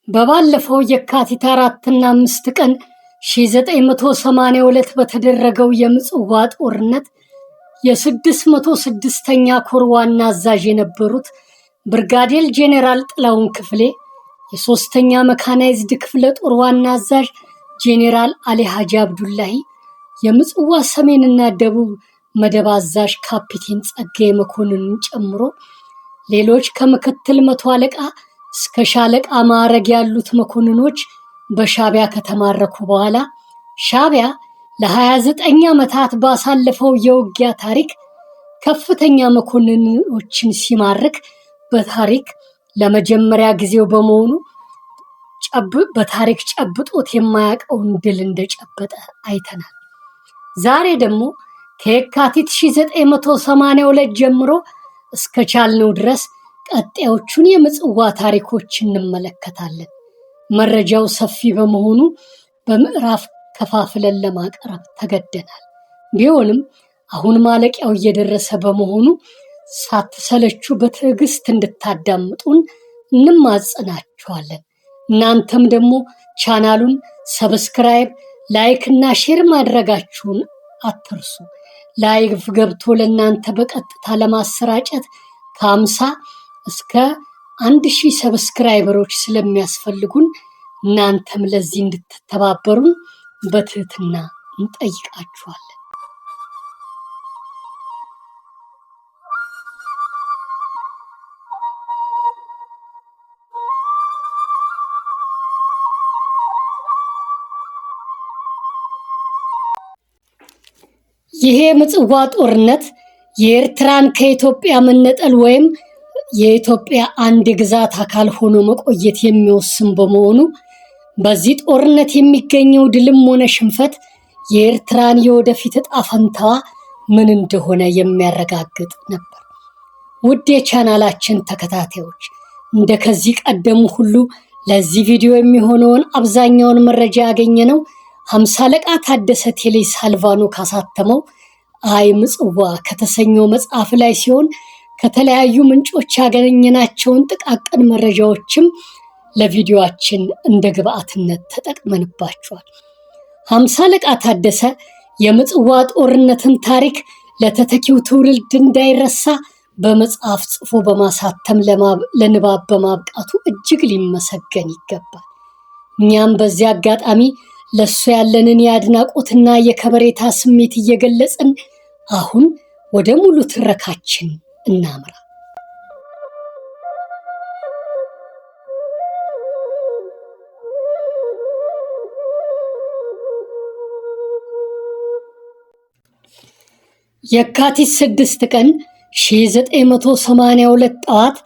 በባለፈው የካቲት 4 እና 5 ቀን 1982 በተደረገው የምጽዋ ጦርነት የ606ኛ ኮር ዋና አዛዥ የነበሩት ብርጋዴር ጄኔራል ጥላሁን ክፍሌ፣ የ3ኛ መካናይዝድ ክፍለ ጦር ዋና አዛዥ ጄኔራል አሊ ሀጂ አብዱላሂ፣ የምጽዋ ሰሜንና ደቡብ መደብ አዛዥ ካፒቴን ጸጋዬ መኮንንን ጨምሮ ሌሎች ከምክትል መቶ አለቃ እስከ ሻለቃ ማዕረግ ያሉት መኮንኖች በሻዕቢያ ከተማረኩ በኋላ ሻዕቢያ ለ29 ዓመታት ባሳለፈው የውጊያ ታሪክ ከፍተኛ መኮንኖችን ሲማርክ በታሪክ ለመጀመሪያ ጊዜው በመሆኑ በታሪክ ጨብጦት የማያውቀውን ድል እንደጨበጠ አይተናል። ዛሬ ደግሞ ከየካቲት 1982 ጀምሮ እስከ ቻልነው ድረስ ቀጣዮቹን የምጽዋ ታሪኮች እንመለከታለን። መረጃው ሰፊ በመሆኑ በምዕራፍ ከፋፍለን ለማቅረብ ተገደናል። ቢሆንም አሁን ማለቂያው እየደረሰ በመሆኑ ሳትሰለቹ በትዕግስት እንድታዳምጡን እንማጸናችኋለን። እናንተም ደግሞ ቻናሉን ሰብስክራይብ፣ ላይክ እና ሼር ማድረጋችሁን አትርሱ። ላይቭ ገብቶ ለእናንተ በቀጥታ ለማሰራጨት ከ50 እስከ 1000 ሰብስክራይበሮች ስለሚያስፈልጉን እናንተም ለዚህ እንድትተባበሩን በትህትና እንጠይቃችኋለን። ይሄ ምጽዋ ጦርነት የኤርትራን ከኢትዮጵያ መነጠል ወይም የኢትዮጵያ አንድ ግዛት አካል ሆኖ መቆየት የሚወስን በመሆኑ በዚህ ጦርነት የሚገኘው ድልም ሆነ ሽንፈት የኤርትራን የወደፊት ዕጣ ፈንታዋ ምን እንደሆነ የሚያረጋግጥ ነበር። ውድ የቻናላችን ተከታታዮች፣ እንደከዚህ ቀደሙ ሁሉ ለዚህ ቪዲዮ የሚሆነውን አብዛኛውን መረጃ ያገኘነው 50 አለቃ ታደሰ ቴሌ ሳልቫኖ ካሳተመው አይ ምጽዋ ከተሰኘው መጽሐፍ ላይ ሲሆን ከተለያዩ ምንጮች ያገኘናቸውን ጥቃቅን መረጃዎችም ለቪዲዮአችን እንደ ግብአትነት ተጠቅመንባቸዋል። 50 አለቃ ታደሰ የምጽዋ ጦርነትን ታሪክ ለተተኪው ትውልድ እንዳይረሳ በመጽሐፍ ጽፎ በማሳተም ለንባብ በማብቃቱ እጅግ ሊመሰገን ይገባል። እኛም በዚህ አጋጣሚ ለሱ ያለንን የአድናቆትና የከበሬታ ስሜት እየገለጽን አሁን ወደ ሙሉ ትረካችን እናምራ። የካቲት 6 ቀን 1982 ጠዋት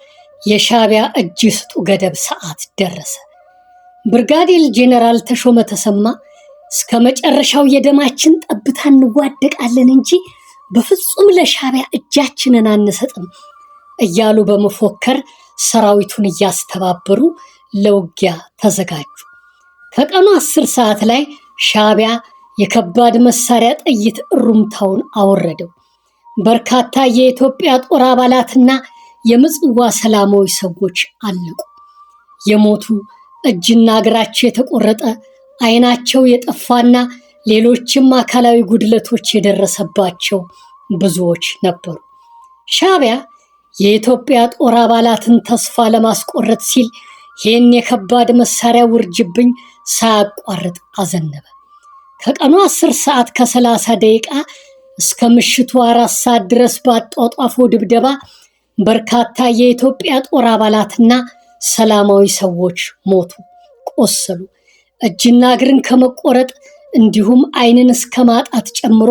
የሻዕቢያ እጅ ስጡ ገደብ ሰዓት ደረሰ። ብርጋዴር ጄኔራል ተሾመ ተሰማ እስከ መጨረሻው የደማችን ጠብታ እንዋደቃለን እንጂ በፍጹም ለሻዕቢያ እጃችንን አንሰጥም እያሉ በመፎከር ሰራዊቱን እያስተባበሩ ለውጊያ ተዘጋጁ። ከቀኑ 10 ሰዓት ላይ ሻዕቢያ የከባድ መሳሪያ ጥይት እሩምታውን አወረደው። በርካታ የኢትዮጵያ ጦር አባላትና የምጽዋ ሰላማዊ ሰዎች አለቁ። የሞቱ እጅና እግራቸው የተቆረጠ፣ አይናቸው የጠፋና ሌሎችም አካላዊ ጉድለቶች የደረሰባቸው ብዙዎች ነበሩ። ሻዕቢያ የኢትዮጵያ ጦር አባላትን ተስፋ ለማስቆረጥ ሲል ይህን የከባድ መሳሪያ ውርጅብኝ ሳያቋርጥ አዘነበ። ከቀኑ 10 ሰዓት ከ30 ደቂቃ እስከ ምሽቱ 4 ሰዓት ድረስ ባጧጧፈው ድብደባ በርካታ የኢትዮጵያ ጦር አባላትና ሰላማዊ ሰዎች ሞቱ፣ ቆሰሉ። እጅና እግርን ከመቆረጥ እንዲሁም አይንን እስከ ማጣት ጨምሮ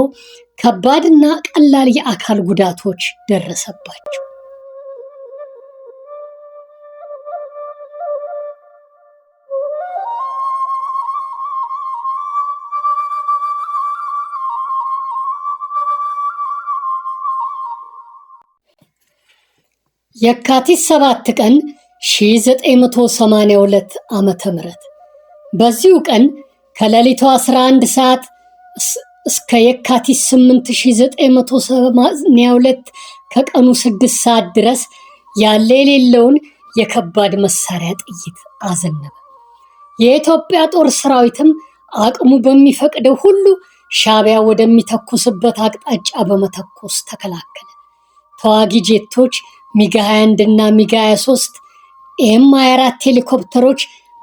ከባድና ቀላል የአካል ጉዳቶች ደረሰባቸው። የካቲት 7 ቀን 1982 ዓመተ ምህረት በዚሁ ቀን ከሌሊቱ 11 ሰዓት እስከ የካቲት 8 1982 ከቀኑ 6 ሰዓት ድረስ ያለ የሌለውን የከባድ መሳሪያ ጥይት አዘነበ። የኢትዮጵያ ጦር ሰራዊትም አቅሙ በሚፈቅደው ሁሉ ሻዕቢያ ወደሚተኩስበት አቅጣጫ በመተኮስ ተከላከለ። ተዋጊ ጄቶች ሚግ 21 እና ሚግ 23 ኤም24 ሄሊኮፕተሮች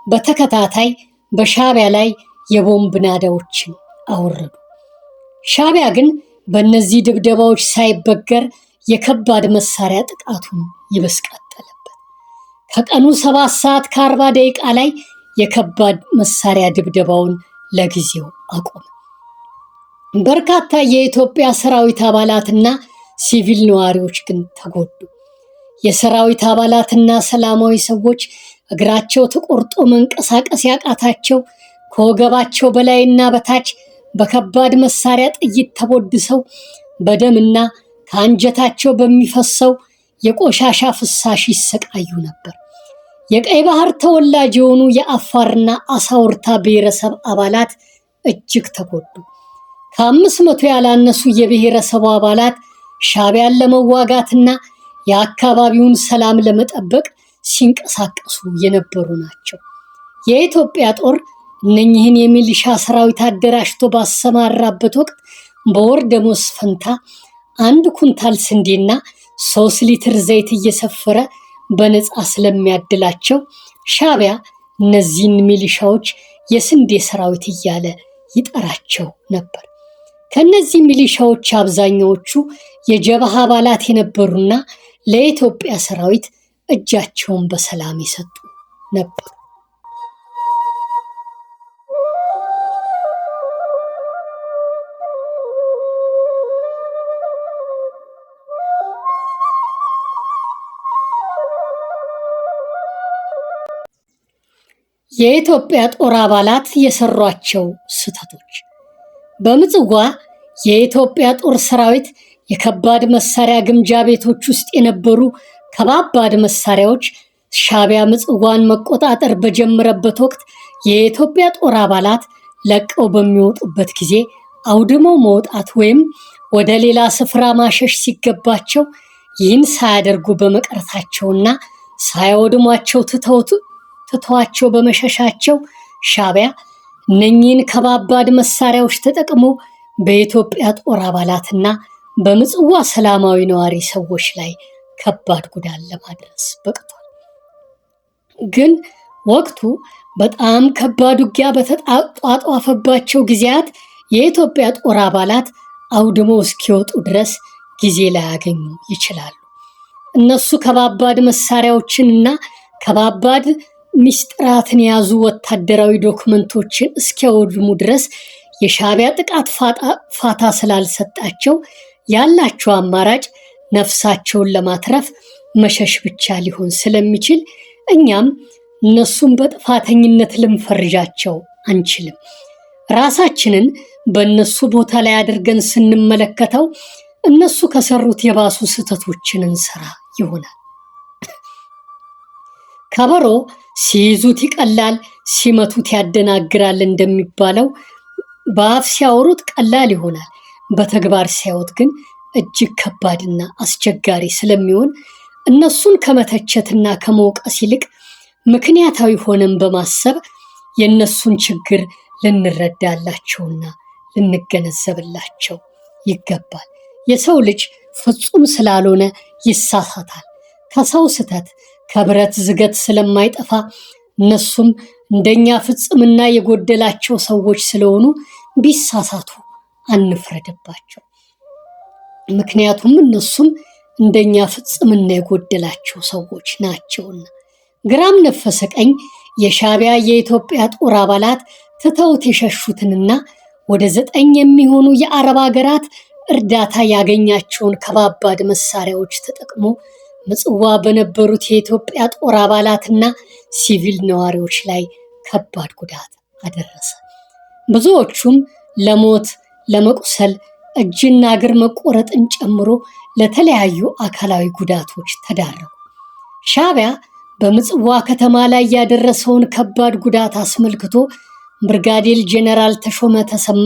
በተከታታይ በሻዕቢያ ላይ የቦምብ ናዳዎችን አወረዱ። ሻዕቢያ ግን በእነዚህ ድብደባዎች ሳይበገር የከባድ መሳሪያ ጥቃቱን ይበስ ቀጠለበት። ከቀኑ 7 ሰዓት ከ40 ደቂቃ ላይ የከባድ መሳሪያ ድብደባውን ለጊዜው አቆመ። በርካታ የኢትዮጵያ ሰራዊት አባላትና ሲቪል ነዋሪዎች ግን ተጎዱ። የሰራዊት አባላትና ሰላማዊ ሰዎች እግራቸው ተቆርጦ መንቀሳቀስ ያቃታቸው፣ ከወገባቸው በላይና በታች በከባድ መሳሪያ ጥይት ተቦድሰው በደምና ከአንጀታቸው በሚፈሰው የቆሻሻ ፍሳሽ ይሰቃዩ ነበር። የቀይ ባህር ተወላጅ የሆኑ የአፋርና አሳውርታ ብሔረሰብ አባላት እጅግ ተጎዱ። ከ500 ያላነሱ የብሔረሰቡ አባላት ሻዕቢያን ለመዋጋትና የአካባቢውን ሰላም ለመጠበቅ ሲንቀሳቀሱ የነበሩ ናቸው። የኢትዮጵያ ጦር እነኚህን የሚሊሻ ሰራዊት አደራጅቶ ባሰማራበት ወቅት በወር ደመወዝ ፈንታ 1 ኩንታል ስንዴና 3 ሊትር ዘይት እየሰፈረ በነፃ ስለሚያድላቸው ሻዕቢያ እነዚህን ሚሊሻዎች የስንዴ ሰራዊት እያለ ይጠራቸው ነበር። ከነዚህ ሚሊሻዎች አብዛኛዎቹ የጀብሃ አባላት የነበሩና ለኢትዮጵያ ሰራዊት እጃቸውን በሰላም የሰጡ ነበር። የኢትዮጵያ ጦር አባላት የሰሯቸው ስህተቶች። በምጽዋ የኢትዮጵያ ጦር ሰራዊት የከባድ መሳሪያ ግምጃ ቤቶች ውስጥ የነበሩ ከባባድ መሳሪያዎች ሻዕቢያ ምጽዋን መቆጣጠር በጀመረበት ወቅት የኢትዮጵያ ጦር አባላት ለቀው በሚወጡበት ጊዜ አውድመው መውጣት ወይም ወደ ሌላ ስፍራ ማሸሽ ሲገባቸው ይህን ሳያደርጉ በመቅረታቸውና ሳያወድሟቸው ትተዋቸው በመሸሻቸው ሻዕቢያ እነኚህን ከባባድ መሳሪያዎች ተጠቅሞ በኢትዮጵያ ጦር አባላትና በምጽዋ ሰላማዊ ነዋሪ ሰዎች ላይ ከባድ ጉዳት ለማድረስ በቅቷል። ግን ወቅቱ በጣም ከባድ ውጊያ በተጧጧፈባቸው ጊዜያት የኢትዮጵያ ጦር አባላት አውድመው እስኪወጡ ድረስ ጊዜ ላያገኙ ይችላሉ። እነሱ ከባባድ መሳሪያዎችንና ከባባድ ሚስጥራትን የያዙ ወታደራዊ ዶክመንቶችን እስኪያወድሙ ድረስ የሻዕቢያ ጥቃት ፋታ ስላልሰጣቸው ያላቸው አማራጭ ነፍሳቸውን ለማትረፍ መሸሽ ብቻ ሊሆን ስለሚችል እኛም እነሱን በጥፋተኝነት ልንፈርጃቸው አንችልም። ራሳችንን በእነሱ ቦታ ላይ አድርገን ስንመለከተው እነሱ ከሰሩት የባሱ ስህተቶችን እንሰራ ይሆናል። ከበሮ ሲይዙት ይቀላል፣ ሲመቱት ያደናግራል እንደሚባለው በአፍ ሲያወሩት ቀላል ይሆናል፣ በተግባር ሲያዩት ግን እጅግ ከባድና አስቸጋሪ ስለሚሆን እነሱን ከመተቸትና ከመውቀስ ይልቅ ምክንያታዊ ሆነን በማሰብ የእነሱን ችግር ልንረዳላቸውና ልንገነዘብላቸው ይገባል። የሰው ልጅ ፍጹም ስላልሆነ ይሳሳታል። ከሰው ስህተት ከብረት ዝገት ስለማይጠፋ እነሱም እንደኛ ፍጽምና የጎደላቸው ሰዎች ስለሆኑ ቢሳሳቱ አንፍረድባቸው። ምክንያቱም እነሱም እንደኛ ፍጽምና የጎደላቸው ሰዎች ናቸውና። ግራም ነፈሰ ቀኝ የሻዕቢያ የኢትዮጵያ ጦር አባላት ትተውት የሸሹትንና ወደ 9 የሚሆኑ የአረብ ሀገራት እርዳታ ያገኛቸውን ከባባድ መሳሪያዎች ተጠቅሞ ምጽዋ በነበሩት የኢትዮጵያ ጦር አባላትና ሲቪል ነዋሪዎች ላይ ከባድ ጉዳት አደረሰ። ብዙዎቹም ለሞት፣ ለመቁሰል፣ እጅና እግር መቆረጥን ጨምሮ ለተለያዩ አካላዊ ጉዳቶች ተዳረጉ። ሻዕቢያ በምጽዋ ከተማ ላይ ያደረሰውን ከባድ ጉዳት አስመልክቶ ብርጋዴር ጄኔራል ተሾመ ተሰማ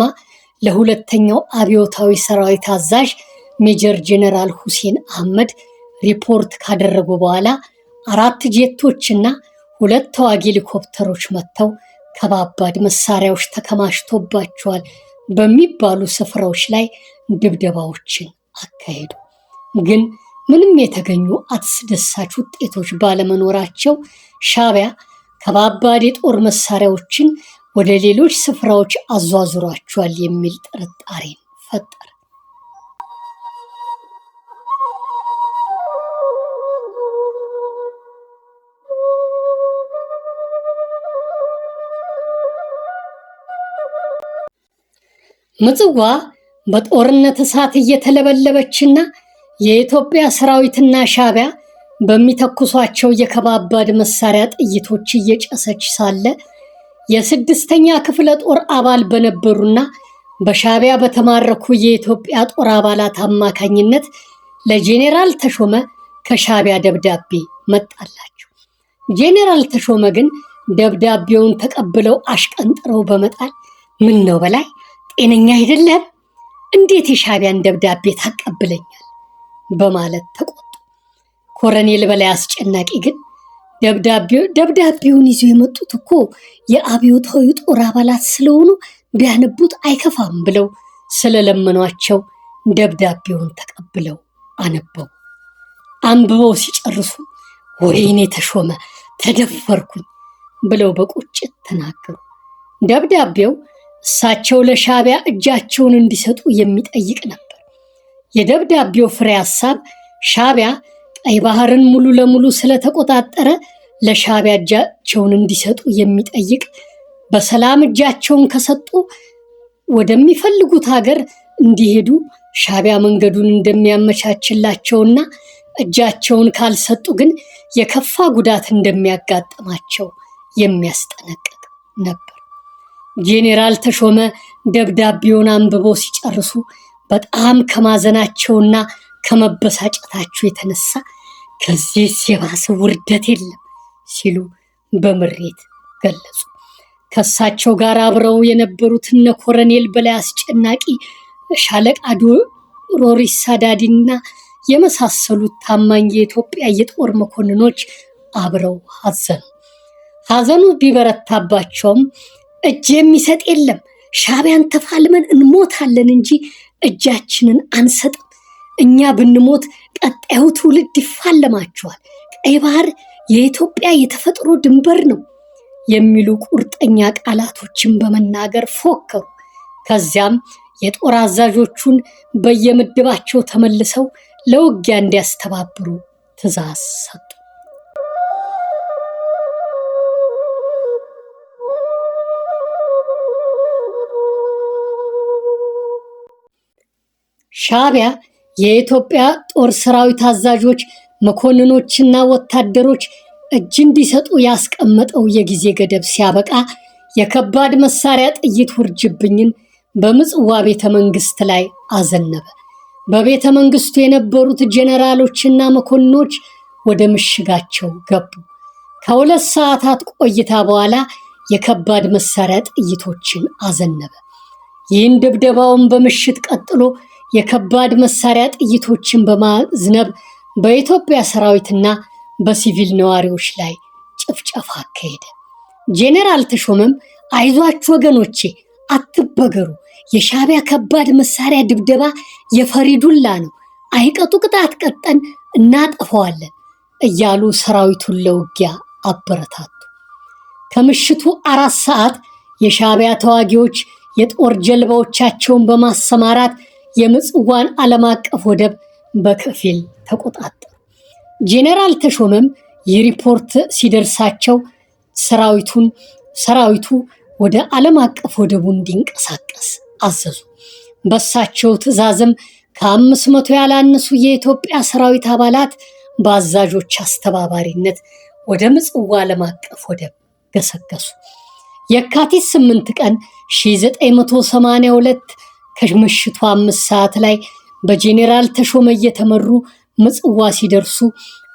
ለሁለተኛው አብዮታዊ ሰራዊት አዛዥ ሜጀር ጄኔራል ሁሴን አህመድ ሪፖርት ካደረጉ በኋላ 4 ጄቶችና 2 ተዋጊ ሄሊኮፕተሮች መጥተው ከባባድ መሳሪያዎች ተከማችቶባቸዋል በሚባሉ ስፍራዎች ላይ ድብደባዎችን አካሄዱ። ግን ምንም የተገኙ አስደሳች ውጤቶች ባለመኖራቸው ሻዕቢያ ከባባድ የጦር መሳሪያዎችን ወደ ሌሎች ስፍራዎች አዟዙሯቸዋል የሚል ጥርጣሬን ፈጠረ። ምጽዋ በጦርነት እሳት እየተለበለበችና የኢትዮጵያ ሰራዊትና ሻዕቢያ በሚተኩሷቸው የከባባድ መሳሪያ ጥይቶች እየጨሰች ሳለ የ6ኛ ክፍለ ጦር አባል በነበሩና በሻዕቢያ በተማረኩ የኢትዮጵያ ጦር አባላት አማካኝነት ለጄኔራል ተሾመ ከሻዕቢያ ደብዳቤ መጣላቸው። ጄኔራል ተሾመ ግን ደብዳቤውን ተቀብለው አሽቀንጥረው በመጣል ምን ነው በላይ ጤነኛ አይደለም፣ እንዴት የሻዕቢያን ደብዳቤ ታቀብለኛል በማለት ተቆጡ። ኮሎኔል በላይ አስጨናቂ ግን ደብዳቤውን ይዘው የመጡት እኮ የአብዮታዊ ጦር አባላት ስለሆኑ ቢያነቡት አይከፋም ብለው ስለለመኗቸው ደብዳቤውን ተቀብለው አነበቡ። አንብበው ሲጨርሱ ወይኔ ተሾመ ተደፈርኩኝ ብለው በቁጭት ተናገሩ። ደብዳቤው እሳቸው ለሻዕቢያ እጃቸውን እንዲሰጡ የሚጠይቅ ነበር። የደብዳቤው ፍሬ ሐሳብ ሻዕቢያ ቀይ ባህርን ሙሉ ለሙሉ ስለተቆጣጠረ ለሻዕቢያ እጃቸውን እንዲሰጡ የሚጠይቅ፣ በሰላም እጃቸውን ከሰጡ ወደሚፈልጉት ሀገር እንዲሄዱ ሻዕቢያ መንገዱን እንደሚያመቻችላቸውና እጃቸውን ካልሰጡ ግን የከፋ ጉዳት እንደሚያጋጥማቸው የሚያስጠነቅቅ ነበር። ጄኔራል ተሾመ ደብዳቤውን አንብበው ሲጨርሱ በጣም ከማዘናቸውና ከመበሳጨታቸው የተነሳ ከዚህ የባሰ ውርደት የለም ሲሉ በምሬት ገለጹ። ከእሳቸው ጋር አብረው የነበሩት እነ ኮሎኔል በላይ አስጨናቂ፣ ሻለቃ ሮሪሳ ዳዲና የመሳሰሉት ታማኝ የኢትዮጵያ የጦር መኮንኖች አብረው ሐዘኑ። ሐዘኑ ቢበረታባቸውም እጅ የሚሰጥ የለም፣ ሻዕቢያን ተፋልመን እንሞታለን እንጂ እጃችንን አንሰጥም፣ እኛ ብንሞት ቀጣዩ ትውልድ ይፋለማቸዋል፣ ቀይ ባህር የኢትዮጵያ የተፈጥሮ ድንበር ነው የሚሉ ቁርጠኛ ቃላቶችን በመናገር ፎከሩ። ከዚያም የጦር አዛዦቹን በየምድባቸው ተመልሰው ለውጊያ እንዲያስተባብሩ ትዕዛዝ ሰጡ። ሻዕቢያ የኢትዮጵያ ጦር ሰራዊት አዛዦች፣ መኮንኖችና ወታደሮች እጅ እንዲሰጡ ያስቀመጠው የጊዜ ገደብ ሲያበቃ የከባድ መሳሪያ ጥይት ውርጅብኝን በምጽዋ ቤተ መንግስት ላይ አዘነበ። በቤተ መንግስቱ የነበሩት ጄኔራሎችና መኮንኖች ወደ ምሽጋቸው ገቡ። ከ2 ሰዓታት ቆይታ በኋላ የከባድ መሳሪያ ጥይቶችን አዘነበ። ይህን ድብደባውን በምሽት ቀጥሎ የከባድ መሳሪያ ጥይቶችን በማዝነብ በኢትዮጵያ ሰራዊትና በሲቪል ነዋሪዎች ላይ ጭፍጨፋ አካሄደ። ጄኔራል ተሾመም አይዟችሁ ወገኖቼ አትበገሩ፣ የሻዕቢያ ከባድ መሳሪያ ድብደባ የፈሪዱላ ነው፣ አይቀጡ ቅጣት ቀጠን እናጠፈዋለን እያሉ ሰራዊቱን ለውጊያ አበረታቱ። ከምሽቱ 4 ሰዓት የሻዕቢያ ተዋጊዎች የጦር ጀልባዎቻቸውን በማሰማራት የምጽዋን ዓለም አቀፍ ወደብ በከፊል ተቆጣጠሩ። ጄኔራል ተሾመም ይህ ሪፖርት ሲደርሳቸው ሰራዊቱ ወደ ዓለም አቀፍ ወደቡ እንዲንቀሳቀስ አዘዙ። በሳቸው ትዕዛዝም ከ500 ያላነሱ የኢትዮጵያ ሰራዊት አባላት በአዛዦች አስተባባሪነት ወደ ምጽዋ ዓለም አቀፍ ወደብ ገሰገሱ። የካቲት 8 ቀን 1982 ከምሽቱ 5 ሰዓት ላይ በጄኔራል ተሾመ እየተመሩ ምጽዋ ሲደርሱ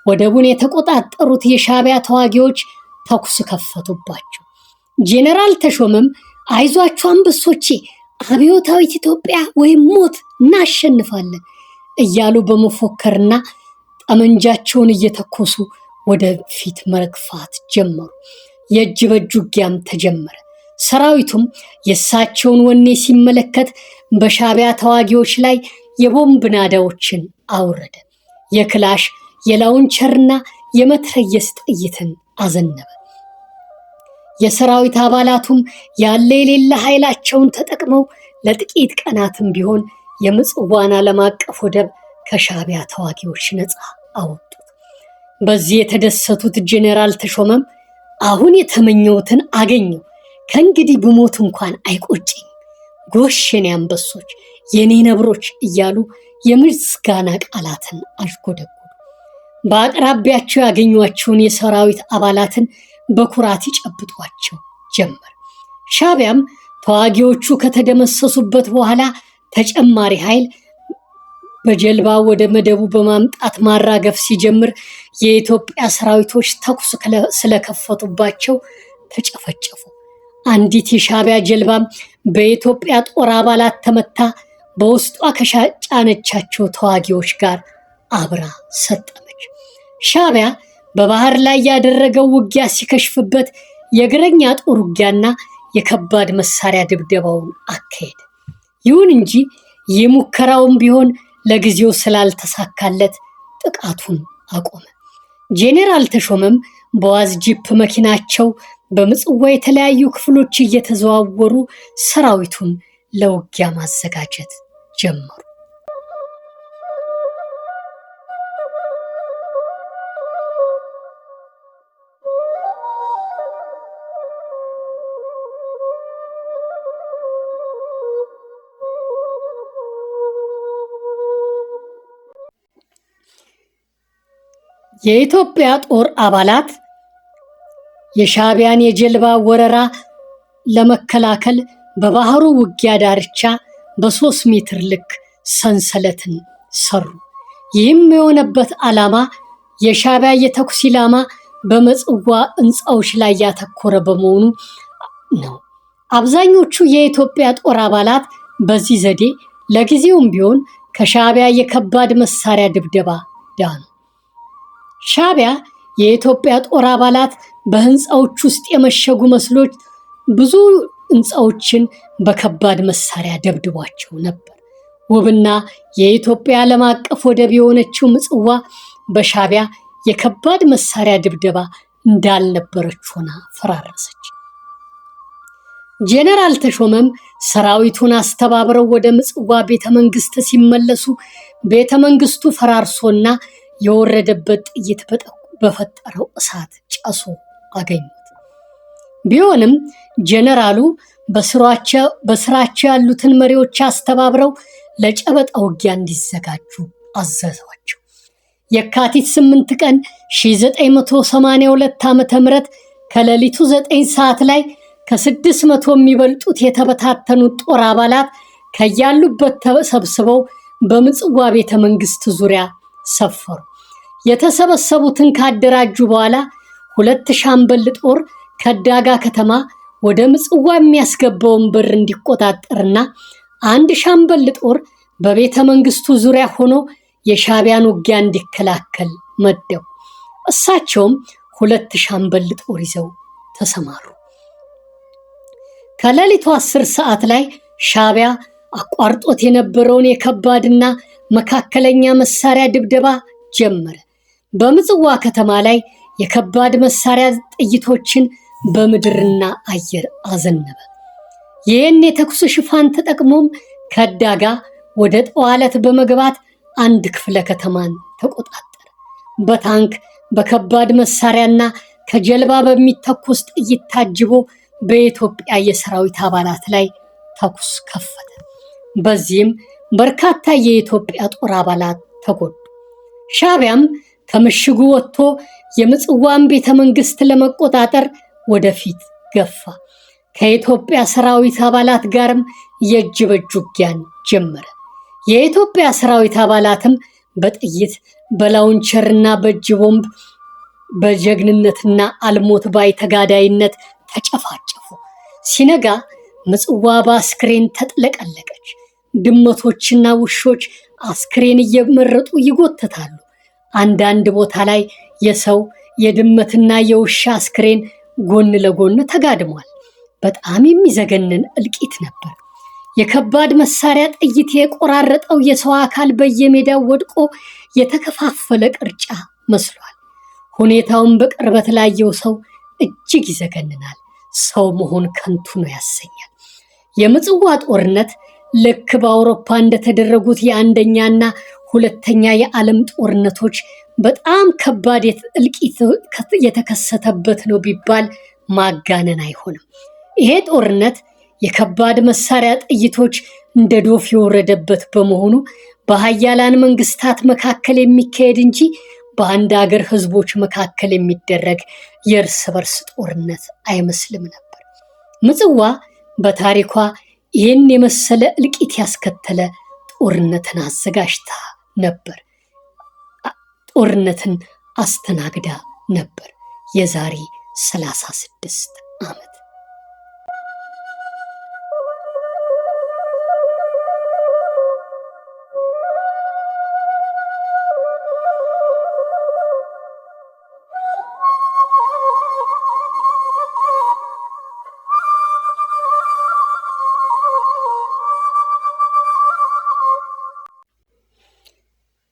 ወደቡን የተቆጣጠሩት የሻዕቢያ ተዋጊዎች ተኩስ ከፈቱባቸው። ጄኔራል ተሾመም አይዟችሁ አንበሶቼ፣ አብዮታዊት ኢትዮጵያ ወይም ሞት እናሸንፋለን እያሉ በመፎከርና ጠመንጃቸውን እየተኮሱ ወደፊት መግፋት ጀመሩ። የእጅ በእጅ ውጊያም ተጀመረ። ሰራዊቱም የእሳቸውን ወኔ ሲመለከት በሻዕቢያ ተዋጊዎች ላይ የቦምብ ናዳዎችን አውረደ። የክላሽ የላውንቸርና የመትረየስ ጥይትን አዘነበ። የሰራዊት አባላቱም ያለ የሌለ ኃይላቸውን ተጠቅመው ለጥቂት ቀናትም ቢሆን የምጽዋን ዓለም አቀፍ ወደብ ከሻዕቢያ ተዋጊዎች ነፃ አወጡት። በዚህ የተደሰቱት ጄኔራል ተሾመም አሁን የተመኘሁትን አገኘው፣ ከእንግዲህ ብሞት እንኳን አይቆጨኝ፣ ጎሽ የኔ አንበሶች፣ የኔ ነብሮች እያሉ የምስጋና ቃላትን አሽጎደጎዱ። በአቅራቢያቸው ያገኟቸውን የሰራዊት አባላትን በኩራት ይጨብጧቸው ጀመር። ሻዕቢያም ተዋጊዎቹ ከተደመሰሱበት በኋላ ተጨማሪ ኃይል በጀልባ ወደ መደቡ በማምጣት ማራገፍ ሲጀምር የኢትዮጵያ ሰራዊቶች ተኩስ ስለከፈቱባቸው ተጨፈጨፉ። አንዲት የሻዕቢያ ጀልባም በኢትዮጵያ ጦር አባላት ተመታ በውስጧ ከጫነቻቸው ተዋጊዎች ጋር አብራ ሰጠመች። ሻዕቢያ በባህር ላይ ያደረገው ውጊያ ሲከሽፍበት የእግረኛ ጦር ውጊያና የከባድ መሳሪያ ድብደባውን አካሄደ። ይሁን እንጂ ይህ ሙከራውም ቢሆን ለጊዜው ስላልተሳካለት ጥቃቱን አቆመ። ጄኔራል ተሾመም በዋዝ ጂፕ መኪናቸው በምጽዋ የተለያዩ ክፍሎች እየተዘዋወሩ ሰራዊቱን ለውጊያ ማዘጋጀት ጀመሩ። የኢትዮጵያ ጦር አባላት የሻዕቢያን የጀልባ ወረራ ለመከላከል በባህሩ ውጊያ ዳርቻ በ3 ሜትር ልክ ሰንሰለትን ሰሩ። ይህም የሆነበት ዓላማ የሻዕቢያ የተኩስ ኢላማ በምጽዋ ሕንፃዎች ላይ ያተኮረ በመሆኑ ነው። አብዛኞቹ የኢትዮጵያ ጦር አባላት በዚህ ዘዴ ለጊዜውም ቢሆን ከሻዕቢያ የከባድ መሳሪያ ድብደባ ዳኑ። ሻዕቢያ የኢትዮጵያ ጦር አባላት በህንፃዎች ውስጥ የመሸጉ መስሎች ብዙ ህንፃዎችን በከባድ መሳሪያ ደብድቧቸው ነበር። ውብና የኢትዮጵያ ዓለም አቀፍ ወደብ የሆነችው ምጽዋ በሻዕቢያ የከባድ መሳሪያ ድብደባ እንዳልነበረች ሆና ፈራረሰች። ጄኔራል ተሾመም ሰራዊቱን አስተባብረው ወደ ምጽዋ ቤተመንግስት ሲመለሱ ቤተመንግስቱ ፈራርሶና የወረደበት ጥይት በፈጠረው እሳት ጨሶ አገኙት። ቢሆንም ጄኔራሉ በስራቸው ያሉትን መሪዎች አስተባብረው ለጨበጣ ውጊያ እንዲዘጋጁ አዘዟቸው። የካቲት 8 ቀን 1982 ዓ.ም ከሌሊቱ 9 ሰዓት ላይ ከ600 የሚበልጡት የተበታተኑት ጦር አባላት ከያሉበት ተሰብስበው በምጽዋ ቤተመንግስት ዙሪያ ሰፈሩ። የተሰበሰቡትን ካደራጁ በኋላ 2 ሻምበል ጦር ከዳጋ ከተማ ወደ ምጽዋ የሚያስገባውን በር እንዲቆጣጠርና 1 ሻምበል ጦር በቤተመንግስቱ ዙሪያ ሆኖ የሻዕቢያን ውጊያ እንዲከላከል መደቡ። እሳቸውም 2 ሻምበል ጦር ይዘው ተሰማሩ። ከሌሊቱ 10 ሰዓት ላይ ሻዕቢያ አቋርጦት የነበረውን የከባድና መካከለኛ መሳሪያ ድብደባ ጀመረ። በምጽዋ ከተማ ላይ የከባድ መሳሪያ ጥይቶችን በምድርና አየር አዘነበ። ይህን የተኩስ ሽፋን ተጠቅሞም ከዳጋ ወደ ጠዋለት በመግባት 1 ክፍለ ከተማን ተቆጣጠረ። በታንክ በከባድ መሳሪያና ከጀልባ በሚተኩስ ጥይት ታጅቦ በኢትዮጵያ የሰራዊት አባላት ላይ ተኩስ ከፈተ። በዚህም በርካታ የኢትዮጵያ ጦር አባላት ተጎዱ። ሻዕቢያም ከምሽጉ ወጥቶ የምጽዋን ቤተመንግስት ለመቆጣጠር ወደፊት ገፋ። ከኢትዮጵያ ሰራዊት አባላት ጋርም የእጅ በእጅ ውጊያን ጀመረ። የኢትዮጵያ ሰራዊት አባላትም በጥይት በላውንቸርና በእጅ ቦምብ በጀግንነትና አልሞት ባይ ተጋዳይነት ተጨፋጨፉ። ሲነጋ ምጽዋ በአስክሬን ተጥለቀለቀች። ድመቶችና ውሾች አስክሬን እየመረጡ ይጎተታሉ። አንዳንድ ቦታ ላይ የሰው የድመትና የውሻ አስክሬን ጎን ለጎን ተጋድሟል። በጣም የሚዘገንን እልቂት ነበር። የከባድ መሳሪያ ጥይት የቆራረጠው የሰው አካል በየሜዳው ወድቆ የተከፋፈለ ቅርጫ መስሏል። ሁኔታውን በቅርበት ላየው ሰው እጅግ ይዘገንናል። ሰው መሆን ከንቱ ነው ያሰኛል። የምጽዋ ጦርነት ልክ በአውሮፓ እንደተደረጉት የአንደኛና ሁለተኛ የዓለም ጦርነቶች በጣም ከባድ እልቂት የተከሰተበት ነው ቢባል ማጋነን አይሆንም። ይሄ ጦርነት የከባድ መሳሪያ ጥይቶች እንደ ዶፍ የወረደበት በመሆኑ በሀያላን መንግስታት መካከል የሚካሄድ እንጂ በአንድ አገር ህዝቦች መካከል የሚደረግ የእርስ በርስ ጦርነት አይመስልም ነበር። ምጽዋ በታሪኳ ይህን የመሰለ እልቂት ያስከተለ ጦርነትን አዘጋጅታ ነበር። ጦርነትን አስተናግዳ ነበር። የዛሬ 36 ዓመት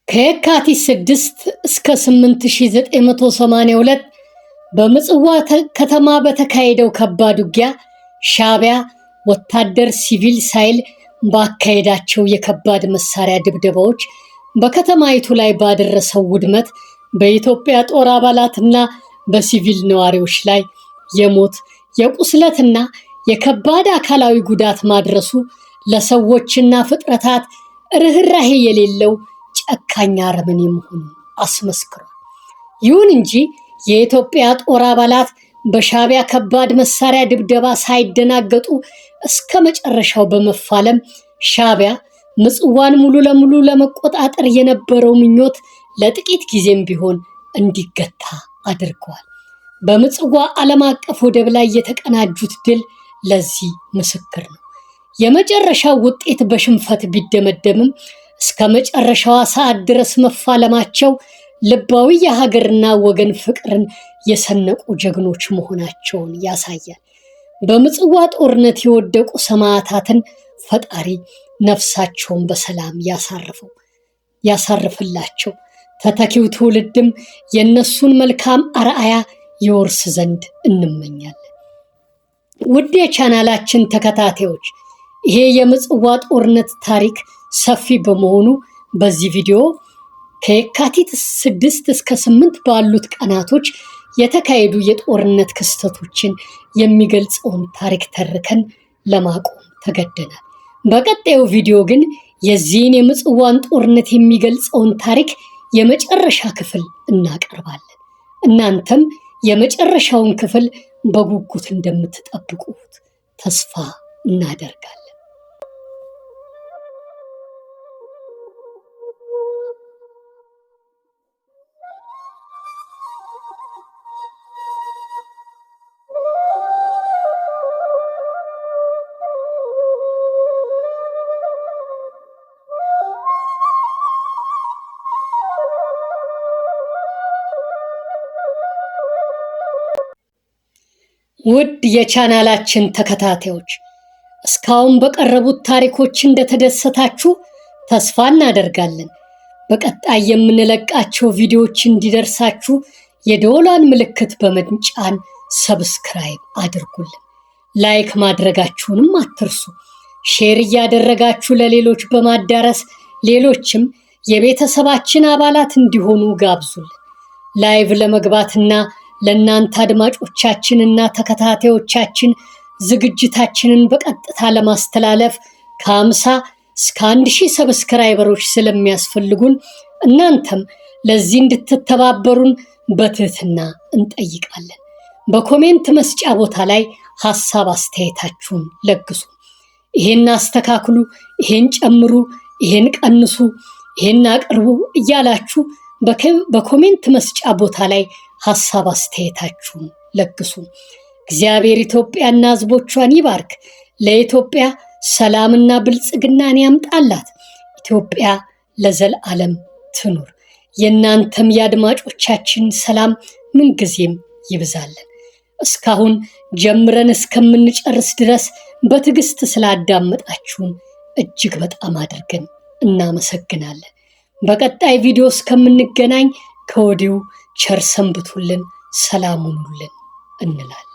ከየካቲት 6 እስከ 8982 በምጽዋ ከተማ በተካሄደው ከባድ ውጊያ ሻዕቢያ ወታደር ሲቪል ሳይል ባካሄዳቸው የከባድ መሳሪያ ድብደባዎች በከተማይቱ ላይ ባደረሰው ውድመት በኢትዮጵያ ጦር አባላትና በሲቪል ነዋሪዎች ላይ የሞት የቁስለትና የከባድ አካላዊ ጉዳት ማድረሱ ለሰዎችና ፍጥረታት ርህራሄ የሌለው ጨካኝ አረመኔ መሆኑን አስመስክሯል። ይሁን እንጂ የኢትዮጵያ ጦር አባላት በሻዕቢያ ከባድ መሳሪያ ድብደባ ሳይደናገጡ እስከ መጨረሻው በመፋለም ሻዕቢያ ምጽዋን ሙሉ ለሙሉ ለመቆጣጠር የነበረው ምኞት ለጥቂት ጊዜም ቢሆን እንዲገታ አድርገዋል። በምጽዋ ዓለም አቀፍ ወደብ ላይ የተቀናጁት ድል ለዚህ ምስክር ነው። የመጨረሻው ውጤት በሽንፈት ቢደመደምም እስከ መጨረሻዋ ሰዓት ድረስ መፋለማቸው ልባዊ የሀገርና ወገን ፍቅርን የሰነቁ ጀግኖች መሆናቸውን ያሳያል። በምጽዋ ጦርነት የወደቁ ሰማዕታትን ፈጣሪ ነፍሳቸውን በሰላም ያሳርፍላቸው፣ ተተኪው ትውልድም የነሱን መልካም አርአያ ይወርስ ዘንድ እንመኛለን። ውድ የቻናላችን ተከታታዮች፣ ይሄ የምጽዋ ጦርነት ታሪክ ሰፊ በመሆኑ በዚህ ቪዲዮ ከየካቲት 6 እስከ 8 ባሉት ቀናቶች የተካሄዱ የጦርነት ክስተቶችን የሚገልጸውን ታሪክ ተርከን ለማቆም ተገደናል። በቀጣዩ ቪዲዮ ግን የዚህን የምጽዋን ጦርነት የሚገልጸውን ታሪክ የመጨረሻ ክፍል እናቀርባለን። እናንተም የመጨረሻውን ክፍል በጉጉት እንደምትጠብቁት ተስፋ እናደርጋለን። ውድ የቻናላችን ተከታታዮች፣ እስካሁን በቀረቡት ታሪኮች እንደተደሰታችሁ ተስፋ እናደርጋለን። በቀጣይ የምንለቃቸው ቪዲዮዎች እንዲደርሳችሁ የደወሏን ምልክት በመጫን ሰብስክራይብ አድርጉልን። ላይክ ማድረጋችሁንም አትርሱ። ሼር እያደረጋችሁ ለሌሎች በማዳረስ ሌሎችም የቤተሰባችን አባላት እንዲሆኑ ጋብዙልን። ላይቭ ለመግባትና ለእናንተ አድማጮቻችንና ተከታታዮቻችን ዝግጅታችንን በቀጥታ ለማስተላለፍ ከ50 እስከ 1000 ሰብስክራይበሮች ስለሚያስፈልጉን እናንተም ለዚህ እንድትተባበሩን በትህትና እንጠይቃለን። በኮሜንት መስጫ ቦታ ላይ ሐሳብ አስተያየታችሁን ለግሱ። ይሄን አስተካክሉ፣ ይሄን ጨምሩ፣ ይሄን ቀንሱ፣ ይሄን አቅርቡ እያላችሁ በኮሜንት መስጫ ቦታ ላይ ሐሳብ አስተያየታችሁን ለግሱ። እግዚአብሔር ኢትዮጵያና ሕዝቦቿን ይባርክ። ለኢትዮጵያ ሰላምና ብልጽግናን ያምጣላት። ኢትዮጵያ ለዘላለም ትኑር። የእናንተም የአድማጮቻችን ሰላም ምንጊዜም ይብዛልን። እስካሁን ጀምረን እስከምንጨርስ ድረስ በትዕግስት ስላዳመጣችሁን እጅግ በጣም አድርገን እናመሰግናለን። በቀጣይ ቪዲዮ እስከምንገናኝ ከወዲሁ ቸር ሰንብቱልን፣ ሰላም ሁኑልን እንላለን።